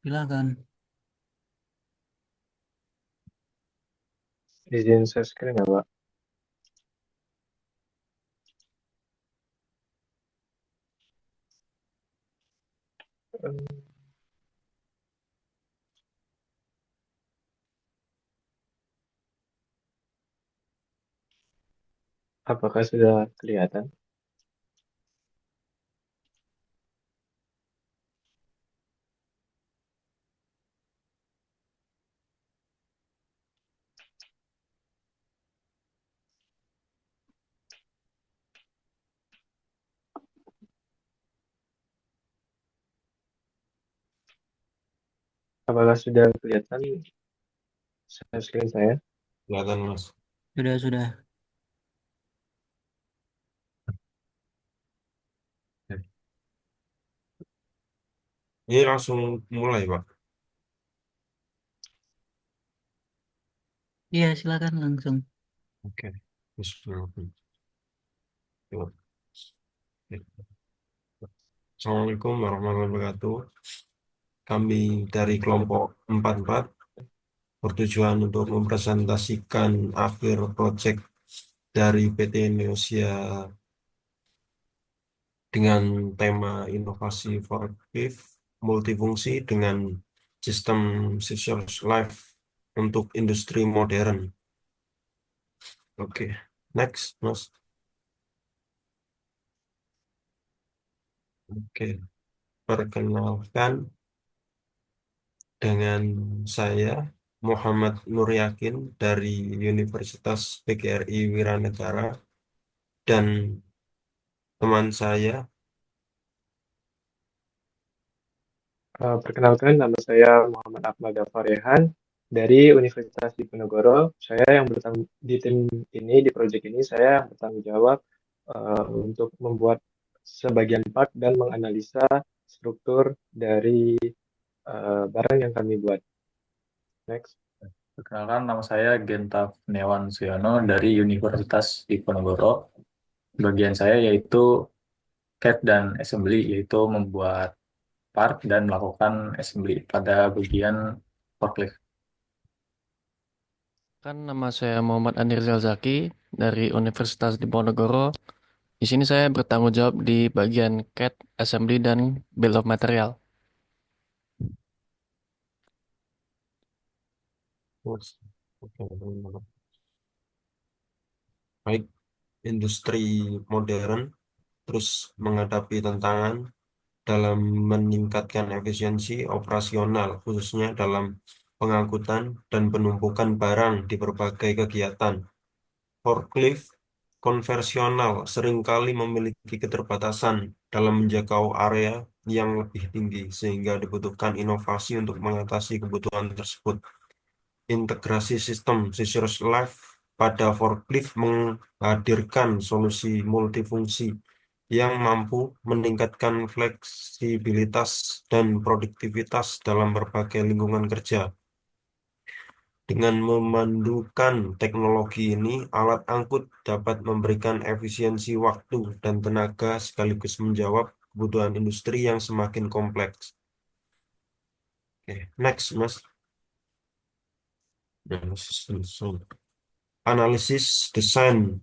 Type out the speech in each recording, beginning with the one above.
Silakan. Izin share screen ya, Pak. Apakah sudah kelihatan? Apakah sudah kelihatan share screen saya? Kelihatan Mas. Sudah. Ini langsung mulai Pak. Iya, silakan langsung. Oke. Bismillahirrahmanirrahim. Assalamualaikum warahmatullahi wabarakatuh. Kami dari kelompok 44 bertujuan untuk mempresentasikan akhir proyek dari PT Indonesia dengan tema inovasi forklift multifungsi dengan sistem Scissor Life untuk industri modern. Oke, next, Mas. Oke, perkenalkan dengan saya Muhammad Nur Yakin dari Universitas PGRI Wiranegara dan teman saya. Perkenalkan, nama saya Muhammad Ahmad Farehan dari Universitas Diponegoro. Saya yang di tim ini, di proyek ini, saya yang bertanggung jawab untuk membuat sebagian part dan menganalisa struktur dari barang yang kami buat. Next. Perkenalkan, nama saya Genta Kurniawan Suyono dari Universitas Diponegoro. Bagian saya yaitu CAD dan assembly, yaitu membuat part dan melakukan assembly pada bagian forklift. Nama saya Muhammad Anir Zalzaki dari Universitas Diponegoro. Di sini saya bertanggung jawab di bagian CAD, Assembly, dan Bill of Material. Oke, baik, industri modern terus menghadapi tantangan dalam meningkatkan efisiensi operasional, khususnya dalam pengangkutan dan penumpukan barang di berbagai kegiatan. Forklift konvensional seringkali memiliki keterbatasan dalam menjangkau area yang lebih tinggi, sehingga dibutuhkan inovasi untuk mengatasi kebutuhan tersebut. Integrasi sistem Scissor Life pada forklift menghadirkan solusi multifungsi yang mampu meningkatkan fleksibilitas dan produktivitas dalam berbagai lingkungan kerja. Dengan memandukan teknologi ini, alat angkut dapat memberikan efisiensi waktu dan tenaga sekaligus menjawab kebutuhan industri yang semakin kompleks. Oke, next, Mas. Analisis desain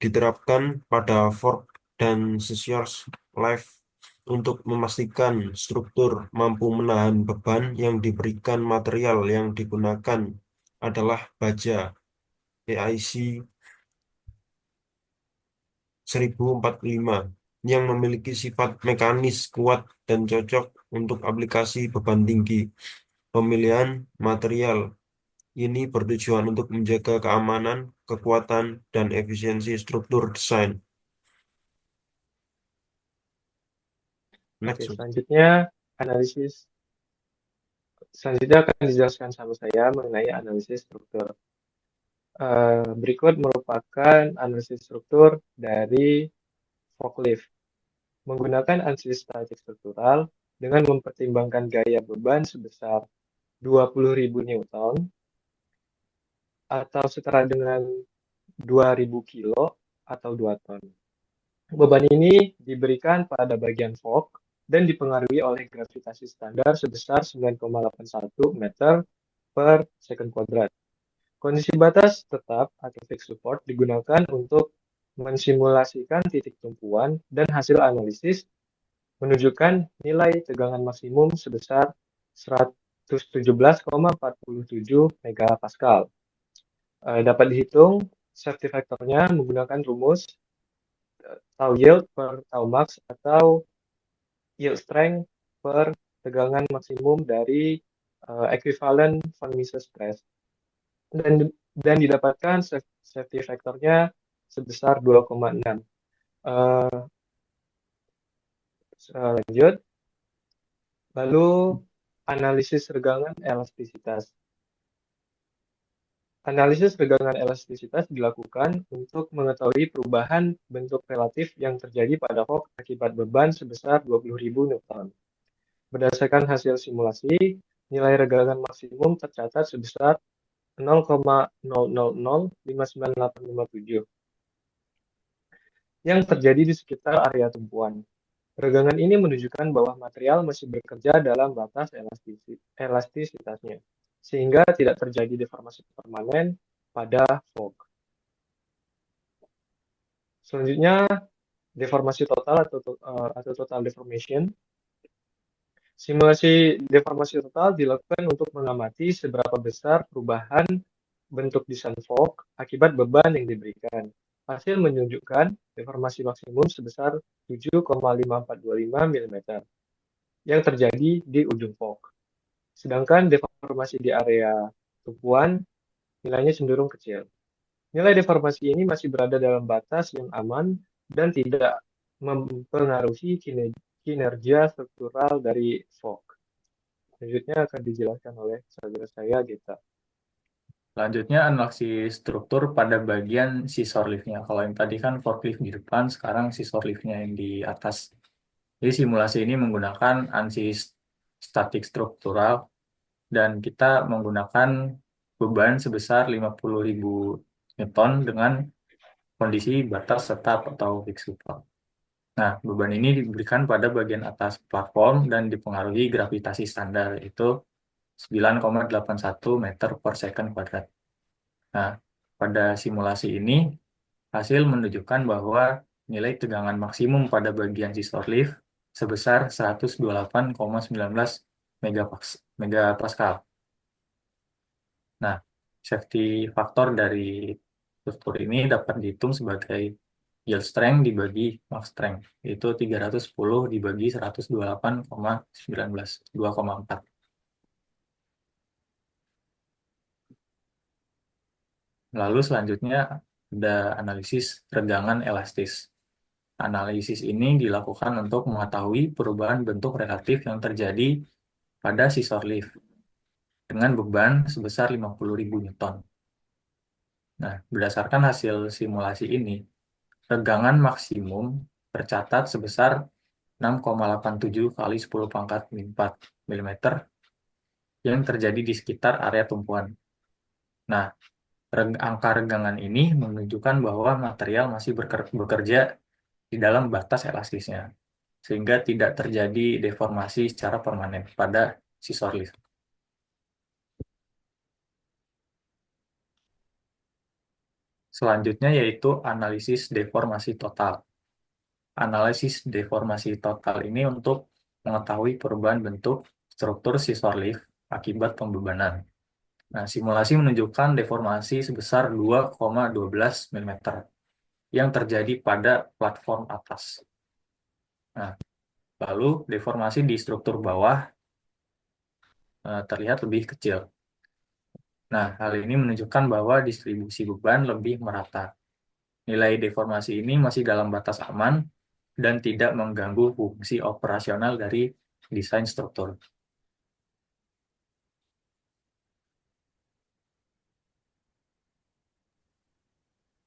diterapkan pada fork dan scissor life untuk memastikan struktur mampu menahan beban yang diberikan. Material yang digunakan adalah baja PIC 1045 yang memiliki sifat mekanis kuat dan cocok untuk aplikasi beban tinggi. Pemilihan material ini bertujuan untuk menjaga keamanan, kekuatan, dan efisiensi struktur desain. Oke, Next. selanjutnya akan dijelaskan sama saya mengenai analisis struktur. Berikut merupakan analisis struktur dari forklift. Menggunakan analisis statik struktural dengan mempertimbangkan gaya beban sebesar 20.000 Newton atau setara dengan 2.000 kilo atau 2 ton. Beban ini diberikan pada bagian fork dan dipengaruhi oleh gravitasi standar sebesar 9,81 meter per second kuadrat. Kondisi batas tetap atau fixed support digunakan untuk mensimulasikan titik tumpuan dan hasil analisis menunjukkan nilai tegangan maksimum sebesar 117,47 megapascal. Dapat dihitung safety factor-nya menggunakan rumus tau yield per tau max atau yield strength per tegangan maksimum dari equivalent von Mises stress dan didapatkan safety factor-nya sebesar 2,6. Lanjut. Lalu analisis regangan elastisitas. Analisis regangan elastisitas dilakukan untuk mengetahui perubahan bentuk relatif yang terjadi pada Hawk akibat beban sebesar 20.000 Newton. Berdasarkan hasil simulasi, nilai regangan maksimum tercatat sebesar 0,0005987 yang terjadi di sekitar area tumpuan. Regangan ini menunjukkan bahwa material masih bekerja dalam batas elastisitasnya, sehingga tidak terjadi deformasi permanen pada fog. Selanjutnya, deformasi total atau total deformation. Simulasi deformasi total dilakukan untuk mengamati seberapa besar perubahan bentuk desain fog akibat beban yang diberikan. Hasil menunjukkan deformasi maksimum sebesar 7,5425 mm yang terjadi di ujung fog. Sedangkan deformasi di area tumpuan nilainya cenderung kecil. Nilai deformasi ini masih berada dalam batas yang aman dan tidak mempengaruhi kinerja struktural dari fog. Selanjutnya akan dijelaskan oleh saudara saya, Gita. Selanjutnya analisis struktur pada bagian scissor lift-nya. Kalau yang tadi kan forklift di depan, sekarang scissor lift-nya yang di atas. Jadi simulasi ini menggunakan ANSYS statik struktural dan kita menggunakan beban sebesar 50.000 Newton dengan kondisi batas tetap atau fixed support. Nah, beban ini diberikan pada bagian atas platform dan dipengaruhi gravitasi standar, yaitu 9,81 meter per second kuadrat. Nah, pada simulasi ini, hasil menunjukkan bahwa nilai tegangan maksimum pada bagian scissor lift sebesar 128,19 megapascal. Nah, safety factor dari struktur ini dapat dihitung sebagai yield strength dibagi max strength, yaitu 310 dibagi 128,19, 2,4. Lalu selanjutnya ada analisis regangan elastis. Analisis ini dilakukan untuk mengetahui perubahan bentuk relatif yang terjadi pada scissor lift dengan beban sebesar 50.000 Newton. Nah, berdasarkan hasil simulasi ini, regangan maksimum tercatat sebesar 6,87 kali 10 pangkat 4 mm yang terjadi di sekitar area tumpuan. Nah, angka regangan ini menunjukkan bahwa material masih bekerja di dalam batas elastisnya, sehingga tidak terjadi deformasi secara permanen pada scissor lift. Selanjutnya yaitu analisis deformasi total. Analisis deformasi total ini untuk mengetahui perubahan bentuk struktur scissor lift akibat pembebanan. Nah, simulasi menunjukkan deformasi sebesar 2,12 mm yang terjadi pada platform atas. Nah, lalu deformasi di struktur bawah terlihat lebih kecil. Nah, hal ini menunjukkan bahwa distribusi beban lebih merata. Nilai deformasi ini masih dalam batas aman dan tidak mengganggu fungsi operasional dari desain struktur.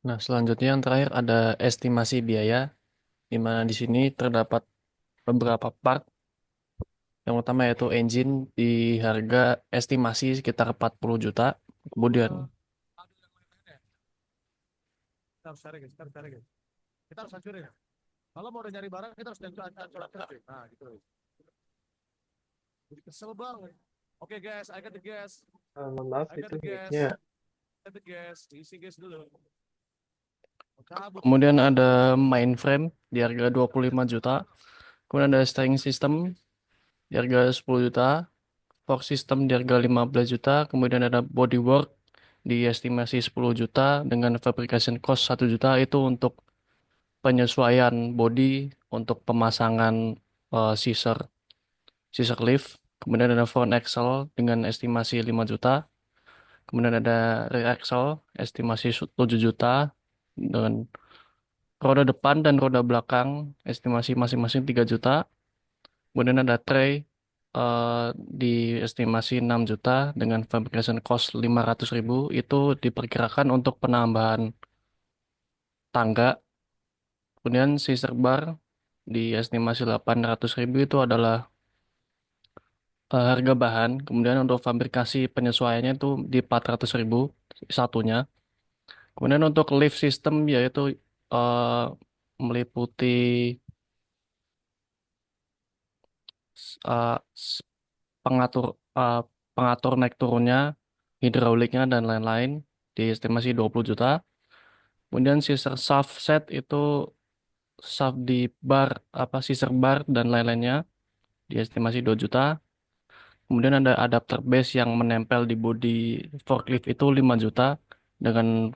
Nah, selanjutnya yang terakhir ada estimasi biaya, di mana di sini terdapat beberapa part. Yang utama yaitu engine di harga estimasi sekitar 40 juta. Kemudian Kalau mau udah nyari barang kita harus ancur-ancur. Nah, gitu. Jadi kesel banget. Oke guys, I got the gas. Mohon maaf I got itu the gas. mic-nya. I got the gas. Isi gas dulu. Cabut. Kemudian ada mainframe di harga 25 juta. Kemudian ada string system di harga 10 juta. Fork system di harga 15 juta. Kemudian ada bodywork di estimasi 10 juta dengan fabrication cost 1 juta. Itu untuk penyesuaian body untuk pemasangan scissor lift. Kemudian ada front axle dengan estimasi 5 juta. Kemudian ada rear axle estimasi 7 juta dengan roda depan dan roda belakang estimasi masing-masing 3 juta. Kemudian ada tray di estimasi 6 juta dengan fabrication cost 500.000. Itu diperkirakan untuk penambahan tangga. Kemudian scissor bar di estimasi 800.000 itu adalah harga bahan. Kemudian untuk fabrikasi penyesuaiannya itu di 400.000 satunya. Kemudian untuk lift system yaitu eh, meliputi eh, s- pengatur eh, pengatur naik turunnya, hidrauliknya dan lain-lain di estimasi 20 juta. Kemudian scissor shaft set itu shaft di bar scissor bar dan lain-lainnya di estimasi 2 juta. Kemudian ada adapter base yang menempel di bodi forklift itu 5 juta dengan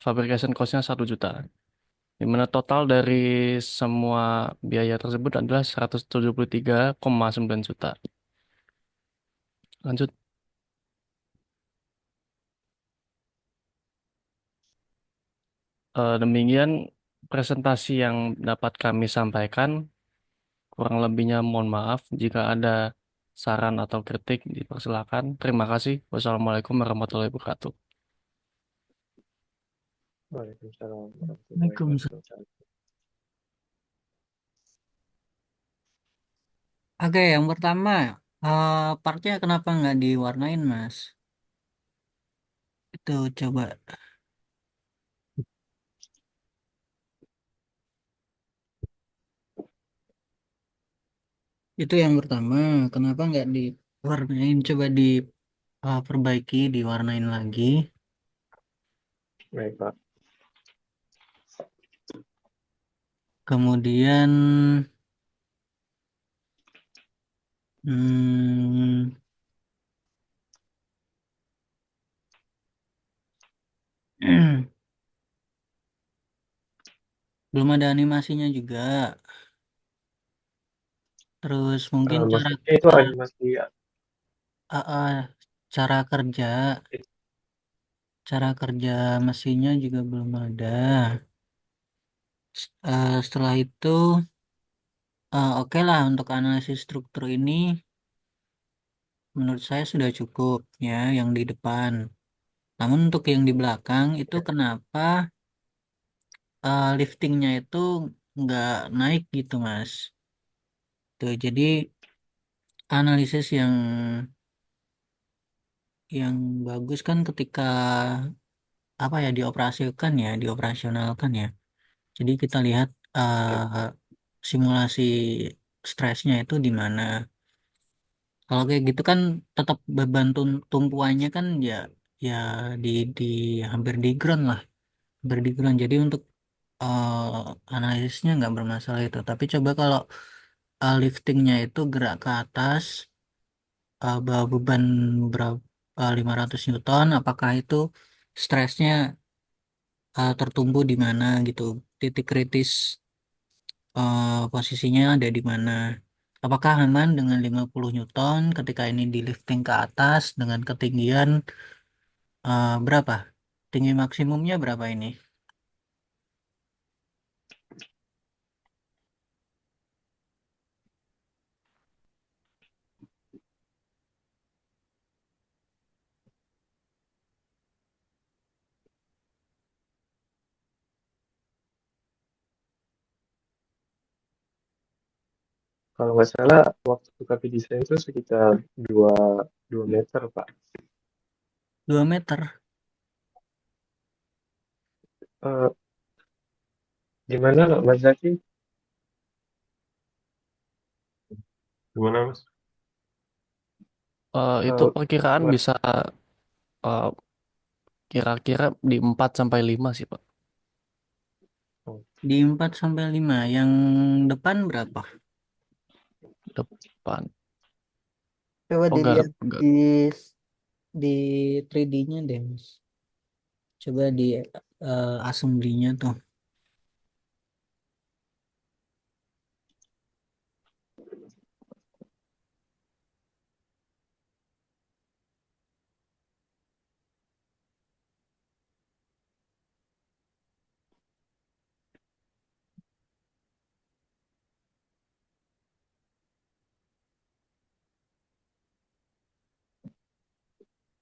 fabrication cost-nya 1 juta. Di mana total dari semua biaya tersebut adalah 173,9 juta. Lanjut. Demikian presentasi yang dapat kami sampaikan. Kurang lebihnya mohon maaf. Jika ada saran atau kritik, dipersilakan. Terima kasih. Wassalamualaikum warahmatullahi wabarakatuh. Waalaikumsalam warahmatullahi Waalaikumsalam. wabarakatuh. Oke, yang pertama, partnya kenapa nggak diwarnain, Mas? Itu coba. Itu yang pertama, kenapa nggak diwarnain? Coba diperbaiki, diwarnain lagi. Baik, Pak. Kemudian, hmm, belum ada animasinya juga. Terus mungkin Maksudnya itu animasi uh, uh, cara kerja, cara kerja mesinnya juga belum ada. Setelah itu, oke lah untuk analisis struktur ini, menurut saya sudah cukup ya yang di depan. Namun untuk yang di belakang itu kenapa liftingnya itu nggak naik gitu Mas? Tuh, jadi analisis yang bagus kan ketika apa ya dioperasionalkan ya. Jadi kita lihat ya, simulasi stresnya itu di mana. Kalau kayak gitu kan tetap beban tumpuannya kan ya di di hampir di ground lah, hampir di ground. Jadi untuk analisisnya nggak bermasalah itu. Tapi coba kalau liftingnya itu gerak ke atas, bawa beban berapa 500 Newton, apakah itu stresnya tertumpu di mana gitu, titik kritis posisinya ada di mana. Apakah aman dengan 50 Newton ketika ini di lifting ke atas dengan ketinggian berapa? Tinggi maksimumnya berapa ini? kalau nggak salah waktu kami desain itu sekitar 2 meter, Pak. 2 meter. Eh, Gimana Mas Zaki? Gimana, Mas? Itu Eh, perkiraan Mas, bisa eh, kira-kira di 4 sampai 5 sih, Pak. Di 4 sampai 5. Yang depan berapa? Depan. Coba Oh, dilihat gar. di 3D-nya deh, Mas. Coba di assembly-nya tuh.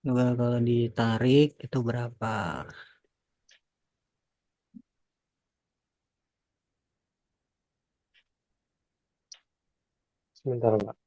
Coba kalau ditarik itu berapa? sebentar Pak.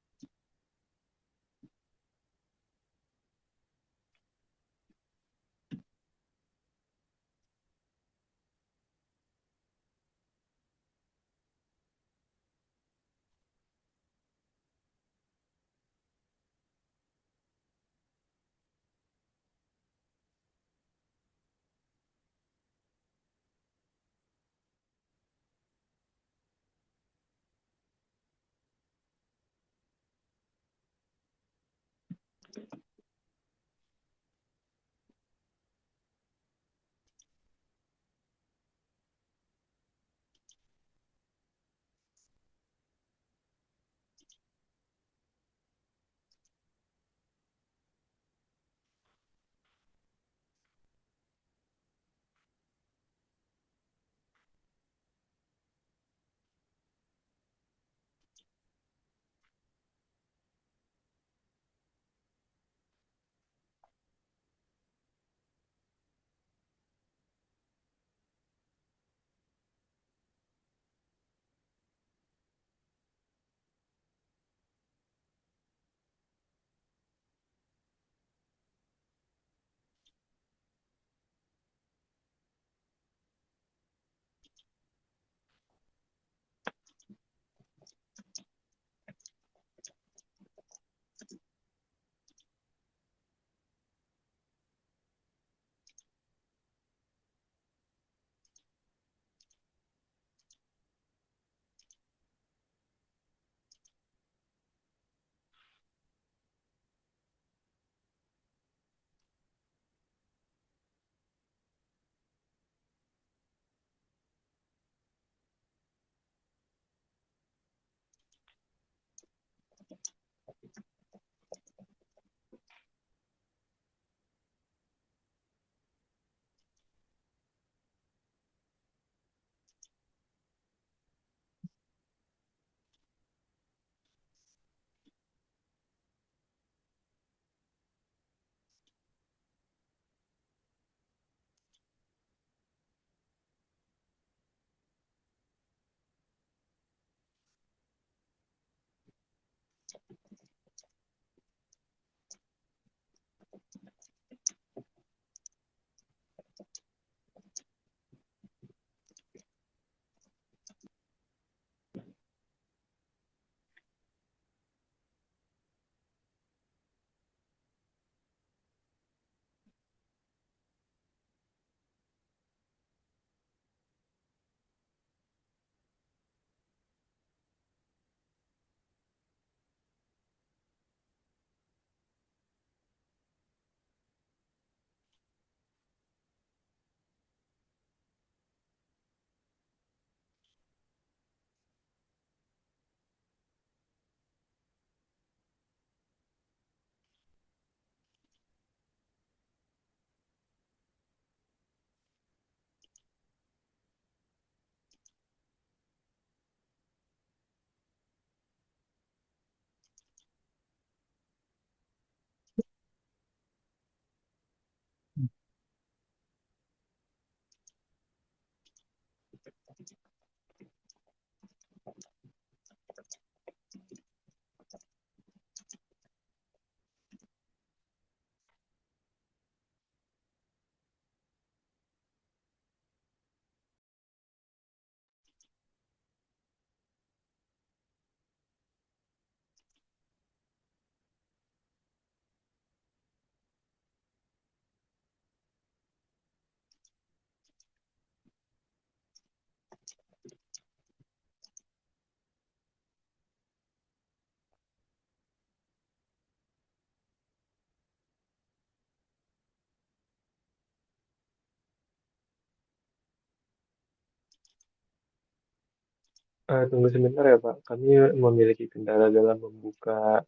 Tunggu sebentar ya Pak, kami memiliki kendala dalam membuka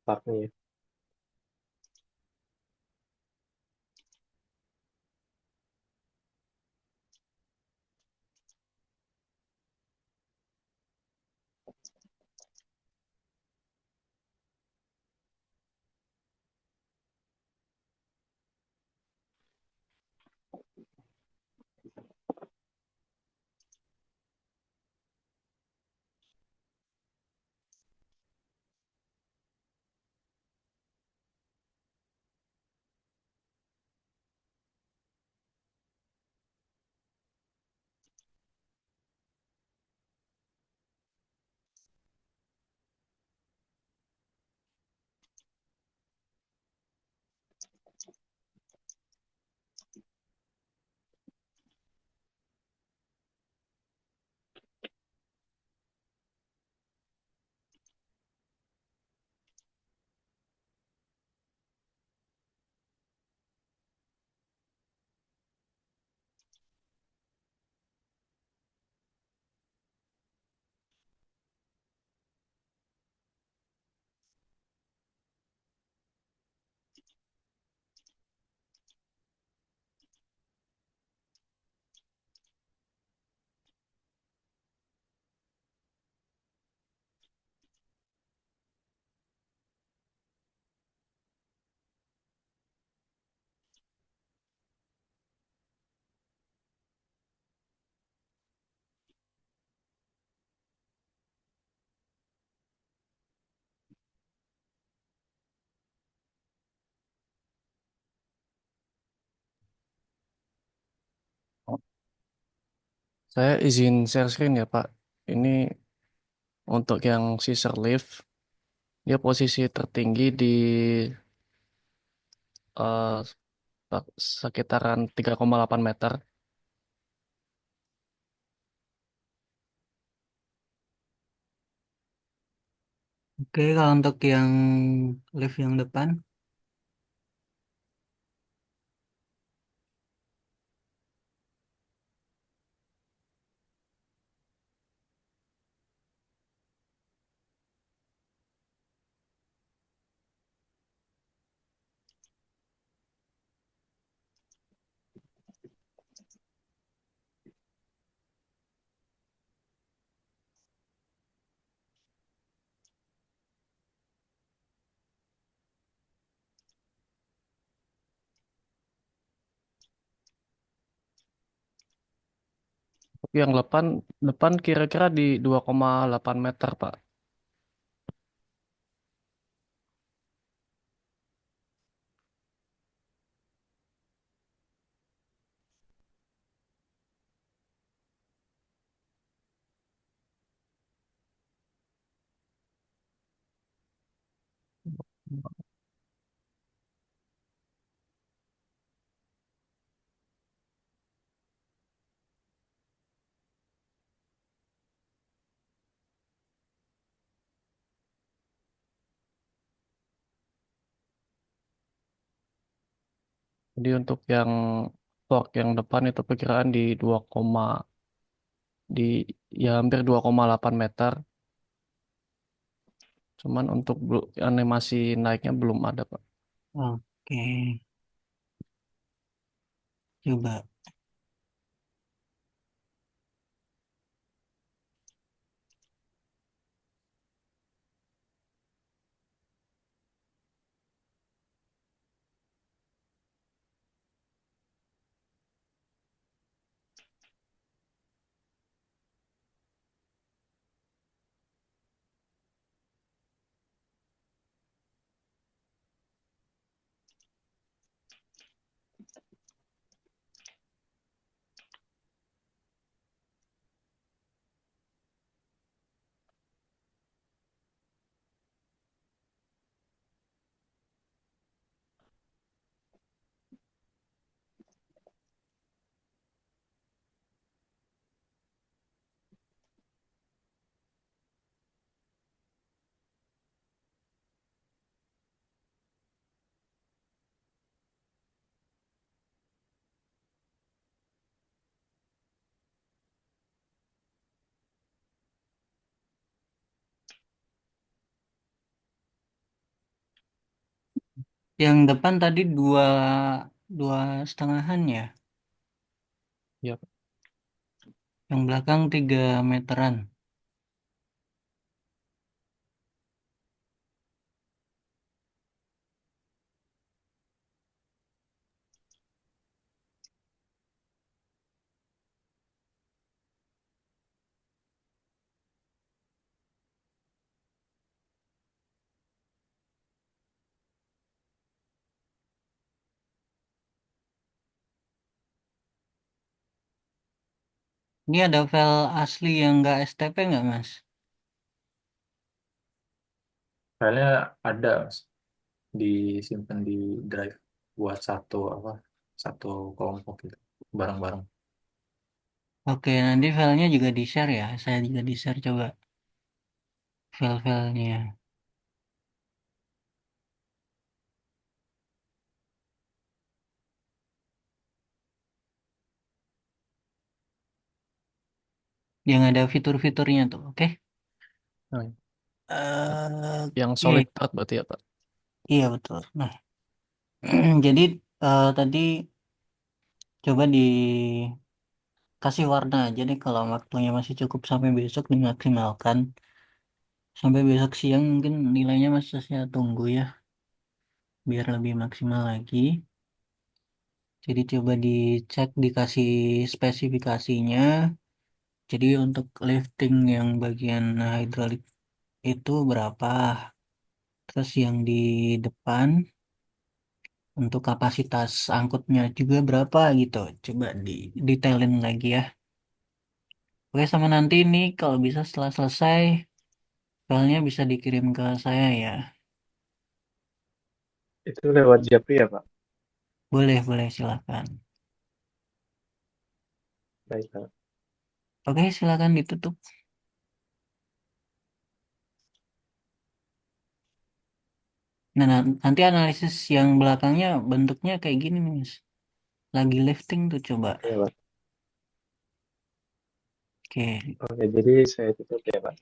partnya. Saya izin share screen ya, Pak. Ini untuk yang scissor lift, dia posisi tertinggi di eh, sekitaran 3,8 meter. Oke, kalau untuk yang lift yang depan, Tapi yang depan depan kira-kira di 2,8 meter, Pak. Jadi untuk yang fork yang depan itu perkiraan di 2, di ya hampir 2,8 meter. Cuman untuk animasi naiknya belum ada, Pak. oke, coba. Yang depan tadi dua dua setengahan ya. Ya, Yang belakang 3 meteran. Ini ada file asli yang nggak STP nggak Mas? Filenya ada, Mas, disimpan di drive buat satu kelompok gitu, bareng-bareng. Oke, nanti filenya juga di-share ya. Saya juga di-share coba file-filenya. Yang ada fitur-fiturnya tuh, oke? nah, yang solid Oke, part berarti ya Pak. iya betul. Nah, jadi tadi coba dikasih warna aja deh kalau waktunya masih cukup sampai besok dimaksimalkan. Sampai besok siang mungkin nilainya masih saya tunggu ya, biar lebih maksimal lagi. Jadi coba dicek dikasih spesifikasinya. Jadi untuk lifting yang bagian hidrolik itu berapa? Terus yang di depan untuk kapasitas angkutnya juga berapa gitu. Coba di detailin lagi ya. Oke, sama nanti ini kalau bisa setelah selesai filenya bisa dikirim ke saya ya. Itu lewat Japri ya, Pak? Boleh, boleh silakan. Baik, Pak. Oke, silakan ditutup. Nah, nanti analisis yang belakangnya bentuknya kayak gini nih, Mas. Lagi lifting tuh coba. Oke, Pak. Oke, Oke, jadi saya tutup ya, Pak.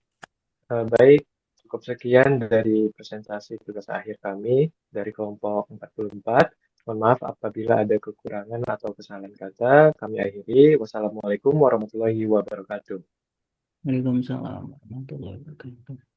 Baik, cukup sekian dari presentasi tugas akhir kami dari kelompok 44. Mohon maaf apabila ada kekurangan atau kesalahan kata. Kami akhiri. Wassalamualaikum warahmatullahi wabarakatuh. Waalaikumsalam warahmatullahi wabarakatuh.